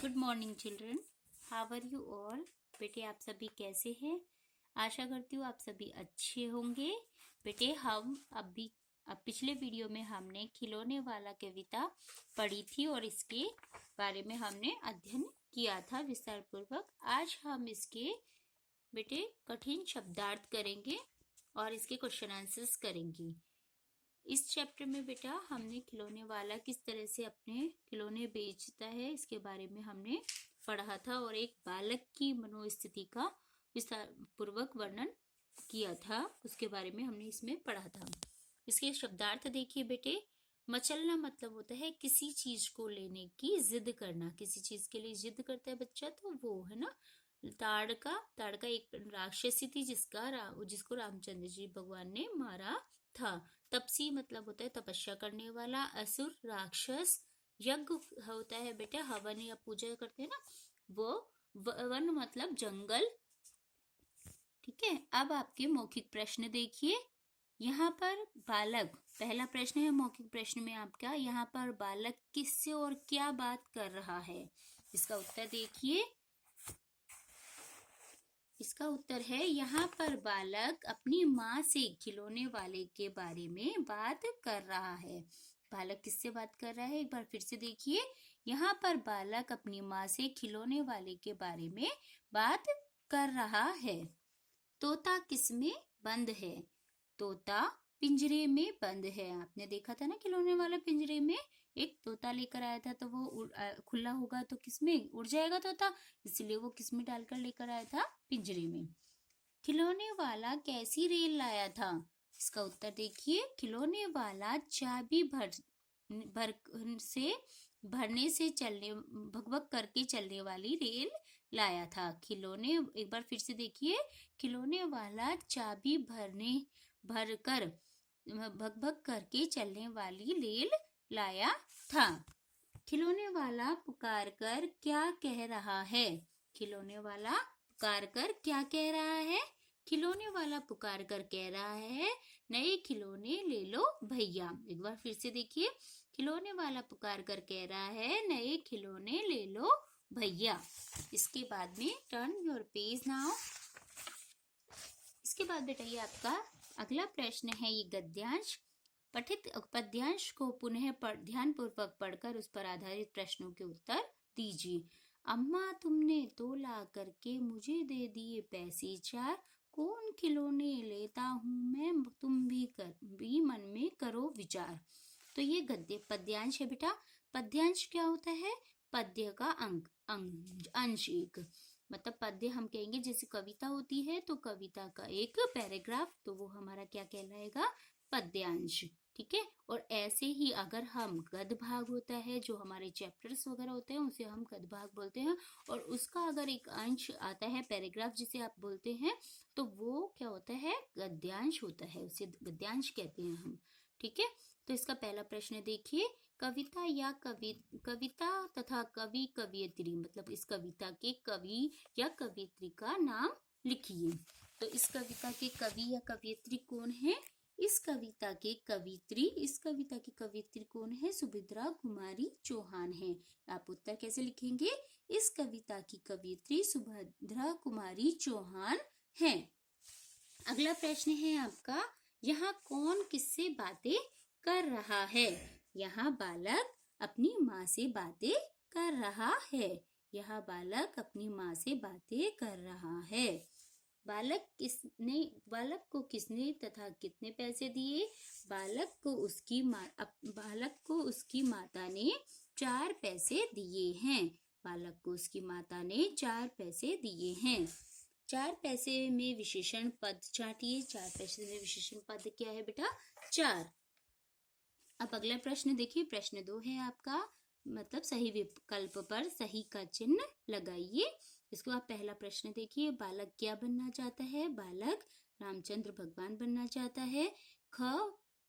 Good morning children, how are you all. बेटे आप सभी कैसे हैं। आशा करती हूँ आप सभी अच्छे होंगे। बेटे अब पिछले वीडियो में हमने खिलौने वाला कविता पढ़ी थी और इसके बारे में हमने अध्ययन किया था विस्तार पूर्वक। आज हम इसके बेटे कठिन शब्दार्थ करेंगे और इसके क्वेश्चन आंसर्स करेंगे। इस चैप्टर में बेटा हमने खिलौने वाला किस तरह से अपने खिलौने बेचता है इसके बारे में हमने पढ़ा था और एक बालक की मनोस्थिति का विस्तार पूर्वक वर्णन किया था, उसके बारे में हमने इसमें पढ़ा था। इसके शब्दार्थ देखिए बेटे। मचलना मतलब होता है किसी चीज को लेने की जिद करना। किसी चीज के लिए जिद करता है बच्चा तो वो है ना। ताड़का एक राक्षसी थी जिसको रामचंद्र जी भगवान ने मारा था। तपसी मतलब होता है तपस्या करने वाला। असुर राक्षस। यज्ञ होता है बेटा हवन या पूजा करते हैं ना वो। वन मतलब जंगल। ठीक है, अब आपके मौखिक प्रश्न देखिए। यहाँ पर बालक, पहला प्रश्न है मौखिक प्रश्न में आपका, यहाँ पर बालक किससे और क्या बात कर रहा है। इसका उत्तर देखिए। इसका उत्तर है यहाँ पर बालक अपनी माँ से खिलौने वाले के बारे में बात कर रहा है। बालक किससे बात कर रहा है एक बार फिर से देखिए। यहाँ पर बालक अपनी माँ से खिलौने वाले के बारे में बात कर रहा है। तोता किसमें बंद है। तोता पिंजरे में बंद है। आपने देखा था ना खिलौने वाला पिंजरे में एक तोता लेकर आया था तो वो खुला होगा तो किसमें उड़ जाएगा तोता, इसलिए वो किसमें डालकर लेकर आया था, पिंजरे में। खिलौने वाला कैसी रेल लाया था। इसका उत्तर देखिए। खिलौने वाला चाबी भरने से चलने भगभग करके चलने वाली रेल लाया था। खिलौने, एक बार फिर से देखिए। खिलौने वाला चाबी भरकर भगभग करके चलने वाली रेल लाया था। खिलौने वाला पुकार कर क्या कह रहा है। खिलौने वाला पुकार कर क्या कह रहा है। खिलौने वाला पुकार कर कह रहा है नए खिलौने ले लो भैया। एक बार फिर से देखिए। खिलौने वाला पुकार कर कह रहा है नए खिलौने ले लो भैया। इसके बाद में टर्न योर पेज नाउ। इसके बाद बेटा ये आपका अगला प्रश्न है, ये गद्यांश। पठित पद्यांश को पुनः ध्यान पूर्वक पढ़कर उस पर आधारित प्रश्नों के उत्तर दीजिए। अम्मा तुमने तो ला करके मुझे दे दिए पैसे चार, कौन खिलौने लेता हूँ मैं, तुम भी मन में करो विचार। तो ये गद्य पद्यांश है बेटा। पद्यांश क्या होता है, पद्य का अंश एक, मतलब पद्य हम कहेंगे जैसे कविता होती है तो कविता का एक पैराग्राफ, तो वो हमारा क्या कहलाएगा, पद्यांश। ठीक है, और ऐसे ही अगर हम गद्य भाग होता है जो हमारे चैप्टर्स वगैरह होते हैं उसे हम गद्य भाग बोलते हैं, और उसका अगर एक अंश आता है पैराग्राफ जिसे आप बोलते हैं तो वो क्या होता है, गद्यांश होता है, उसे गद्यांश कहते हैं हम। ठीक है, तो इसका पहला प्रश्न देखिए। कविता तथा कवि कवियत्री, मतलब इस कविता के कवि या कवियत्री का नाम लिखिए। तो इस कविता के कवि या कवियत्री कौन है। इस कविता की कवियत्री कौन है, सुभद्रा कुमारी चौहान है। आप उत्तर कैसे लिखेंगे, इस कविता की कवियत्री सुभद्रा कुमारी चौहान है। अगला प्रश्न है आपका, यहाँ कौन किससे बातें कर रहा है। यहाँ बालक अपनी माँ से बातें कर रहा है। यहाँ बालक अपनी माँ से बातें कर रहा है। बालक को किसने तथा कितने पैसे दिए। बालक को उसकी माता ने 4 पैसे दिए हैं। बालक को उसकी माता ने 4 पैसे दिए हैं। 4 पैसे में विशेषण पद छांटिए। 4 पैसे में विशेषण पद क्या है बेटा, 4। अब अगला प्रश्न देखिए, प्रश्न 2 है आपका, मतलब सही विकल्प पर सही का चिन्ह लगाइए। इसको आप पहला प्रश्न देखिए, बालक क्या बनना चाहता है। बालक रामचंद्र भगवान बनना चाहता है। ख,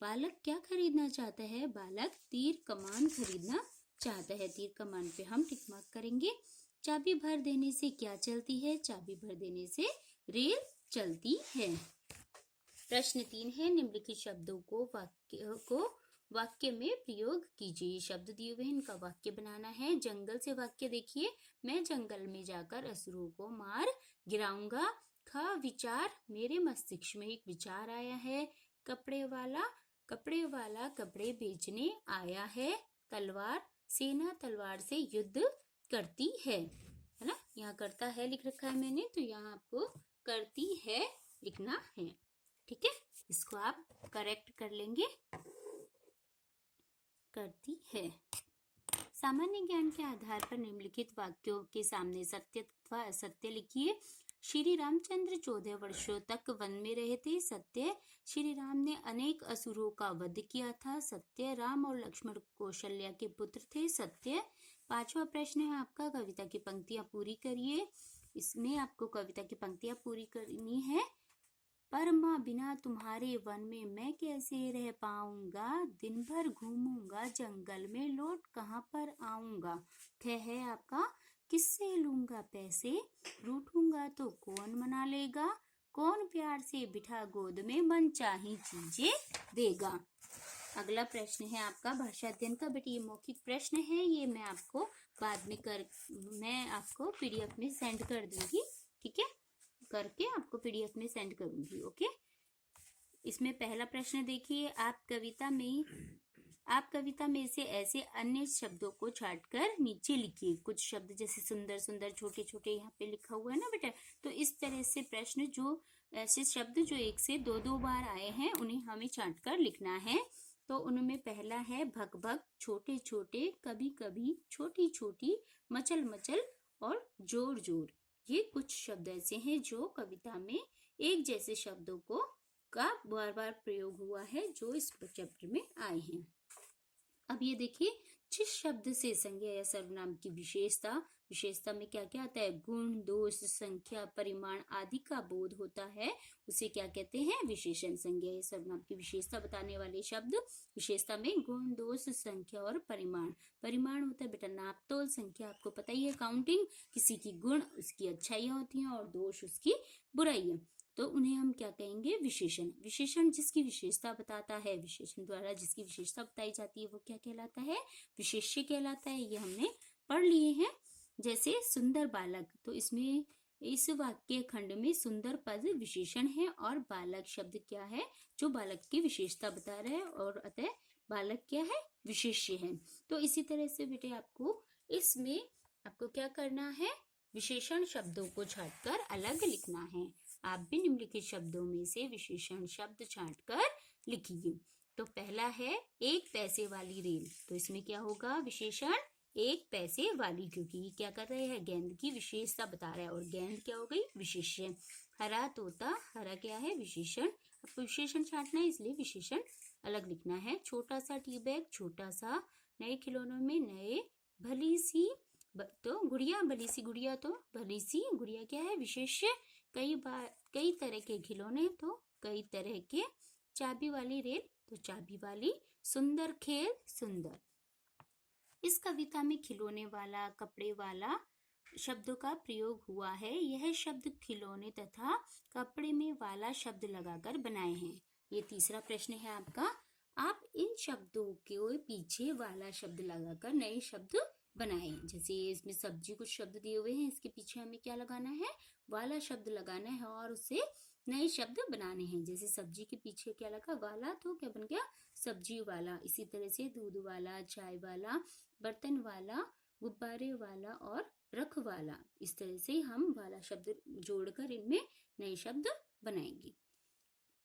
बालक क्या खरीदना चाहता है। बालक तीर कमान खरीदना चाहता है। तीर कमान पे हम टिक मार्क करेंगे। चाबी भर देने से क्या चलती है। चाबी भर देने से रेल चलती है। प्रश्न 3 है, निम्नलिखित शब्दों को वाक्य को वाक्य में प्रयोग कीजिए। ये शब्द दिए हुए हैं, इनका वाक्य बनाना है। जंगल से वाक्य देखिए, मैं जंगल में जाकर असुरों को मार गिराऊंगा। ख विचार, मेरे मस्तिष्क में एक विचार आया है। कपड़े वाला कपड़े बेचने आया है। तलवार, सेना तलवार से युद्ध करती है ना। यहाँ करता है लिख रखा है मैंने, तो यहाँ आपको करती है लिखना है। ठीक है, इसको आप करेक्ट कर लेंगे। करती है। सामान्य ज्ञान के आधार पर निम्नलिखित वाक्यों के सामने सत्य अथवा असत्य लिखिए। श्री रामचंद्र 14 वर्षों तक वन में रहे थे। सत्य, श्री राम ने अनेक असुरों का वध किया था। सत्य, राम और लक्ष्मण कौशल्या के पुत्र थे। सत्य। 5वां प्रश्न है आपका, कविता की पंक्तियां पूरी करिए। इसमें आपको कविता की पंक्तियां पूरी करनी है। पर माँ, बिना तुम्हारे वन में मैं कैसे रह पाऊंगा। दिन भर घूमूंगा जंगल में, लौट कहाँ पर आऊंगा। ख है आपका, किससे लूंगा पैसे, रूठूंगा तो कौन मना लेगा। कौन प्यार से बिठा गोद में, मन चाही चीजें देगा। अगला प्रश्न है आपका भाषा अध्ययन का। बेटी ये मौखिक प्रश्न है, ये मैं आपको बाद में मैं आपको पीडीएफ में सेंड कर दूंगी। ठीक है, करके आपको पीडीएफ में सेंड करूंगी। ओके, इसमें पहला प्रश्न देखिए, आप कविता में से ऐसे अन्य शब्दों को छांटकर नीचे लिखिए। कुछ शब्द जैसे सुंदर सुंदर, छोटे छोटे यहाँ पे लिखा हुआ है ना बेटा, तो इस तरह से प्रश्न जो ऐसे शब्द जो एक से दो बार आए हैं उन्हें हमें छांटकर लिखना है। तो उनमें पहला है भग भग, छोटे छोटे, कभी कभी, छोटी छोटी, मचल मचल और जोर जोर। ये कुछ शब्द ऐसे हैं जो कविता में एक जैसे शब्दों का बार बार प्रयोग हुआ है, जो इस चैप्टर में आए हैं। अब ये देखिए, जिस शब्द से संज्ञा या सर्वनाम की विशेषता में क्या क्या आता है, गुण, दोष, संख्या, परिमाण आदि का बोध होता है, उसे क्या कहते हैं, विशेषण। संज्ञा या सर्वनाम की विशेषता बताने वाले शब्द विशेषता में गुण, दोष, संख्या और परिमाण। परिमाण होता है बेटा नाप तोल, संख्या आपको पता ही है काउंटिंग, किसी की गुण उसकी अच्छाइयां होती हैं और दोष उसकी बुराइयां, तो उन्हें हम क्या कहेंगे, विशेषण। विशेषण जिसकी विशेषता बताता है, विशेषण द्वारा जिसकी विशेषता बताई जाती है वो क्या कहलाता है, विशेष्य कहलाता है। ये हमने पढ़ लिए हैं। जैसे सुंदर बालक, तो इसमें इस वाक्य खंड में सुंदर पद विशेषण है और बालक शब्द क्या है, जो बालक की विशेषता बता रहा है, और अतः बालक क्या है, विशेष्य है। तो इसी तरह से बेटे आपको इसमें आपको क्या करना है, विशेषण शब्दों को छांटकर अलग लिखना है। आप भी निम्नलिखित शब्दों में से विशेषण शब्द छांटकर लिखिए। तो पहला है एक पैसे वाली रेल, तो इसमें क्या होगा, विशेषण एक पैसे वाली, क्योंकि ये क्या कर रहे हैं, गेंद की विशेषता बता रहा है, और गेंद क्या हो गई, विशेष्य। हरा तोता, हरा क्या है, विशेषण। आपको विशेषण छांटना है, इसलिए विशेषण अलग लिखना है। छोटा सा टी बैग, छोटा सा। नए खिलौनों में नए। भली सी, तो गुड़िया, भली सी गुड़िया, तो भली सी गुड़िया क्या है, विशेष्य। कई तरह के खिलौने, तो कई तरह के। चाबी वाली रेल, तो चाबी वाली। सुंदर खेल, सुंदर। इस कविता में खिलौने वाला, कपड़े वाला शब्दों का प्रयोग हुआ है। यह शब्द खिलौने तथा कपड़े में वाला शब्द लगाकर बनाए हैं। ये तीसरा प्रश्न है आपका। आप इन शब्दों के पीछे वाला शब्द लगाकर नए शब्द बनाए। जैसे इसमें सब्जी कुछ शब्द दिए हुए हैं, इसके पीछे हमें क्या लगाना है, वाला शब्द लगाना है और उससे नए शब्द बनाने हैं। जैसे सब्जी के पीछे क्या लगा, वाला, तो क्या बन गया, सब्जी वाला। इसी तरह से दूध वाला, चाय वाला, बर्तन वाला, गुब्बारे वाला और रख वाला। इस तरह से हम वाला शब्द जोड़कर इनमें नए शब्द बनाएंगे।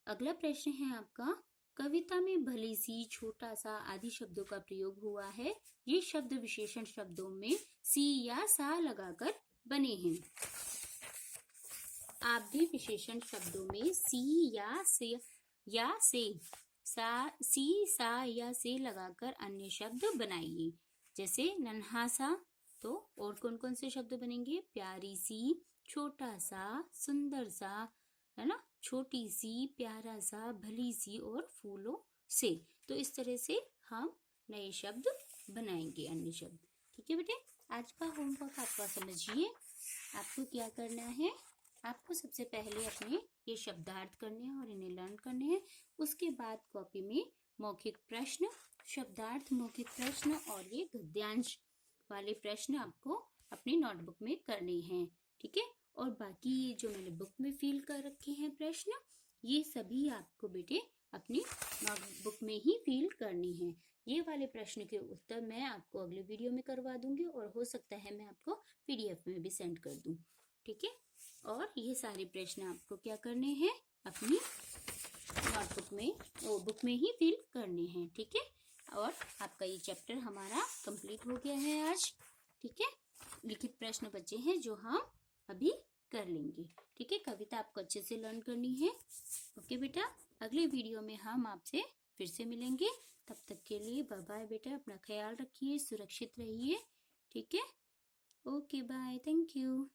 अगला प्रश्न है आपका, कविता में भली सी, छोटा सा आदि शब्दों का प्रयोग हुआ है। ये शब्द विशेषण शब्दों में सी या सा लगाकर बने हैं। आप भी विशेषण शब्दों में सी या से सी, सा या से लगाकर अन्य शब्द बनाइए। जैसे नन्हा सा, तो और कौन कौन से शब्द बनेंगे, प्यारी सी, छोटा सा, सुंदर सा, है ना, छोटी सी, प्यारा सा, भली सी और फूलों से। तो इस तरह से हम नए शब्द बनाएंगे, अन्य शब्द। ठीक है बेटे, आज का होमवर्क आपका समझिए। आपको क्या करना है, आपको सबसे पहले अपने ये शब्दार्थ करने हैं और इन्हें लर्न करने हैं। उसके बाद कॉपी में मौखिक प्रश्न शब्दार्थ, मौखिक प्रश्न और ये गद्यांश वाले प्रश्न आपको अपनी नोटबुक में करने हैं। ठीक है, और बाकी ये जो मैंने बुक में फिल कर रखे हैं प्रश्न, ये सभी आपको बेटे अपनी नोटबुक में ही फिल करनी है। ये वाले प्रश्न के उत्तर मैं आपको अगले वीडियो में करवा दूंगी और हो सकता है मैं आपको PDF में भी सेंड कर दूं। ठीक है, और ये सारे प्रश्न आपको क्या करने हैं, अपनी नोटबुक में, बुक में ही फिल करने हैं। ठीक है, और आपका ये चैप्टर हमारा कंप्लीट हो गया है आज। ठीक है, लिखित प्रश्न बचे हैं जो हम अभी कर लेंगे। ठीक है, कविता आपको अच्छे से लर्न करनी है। ओके बेटा, अगले वीडियो में हम आपसे फिर से मिलेंगे। तब तक के लिए बाय बाय बेटा, अपना ख्याल रखिए, सुरक्षित रहिए। ठीक है, ओके बाय, थैंक यू।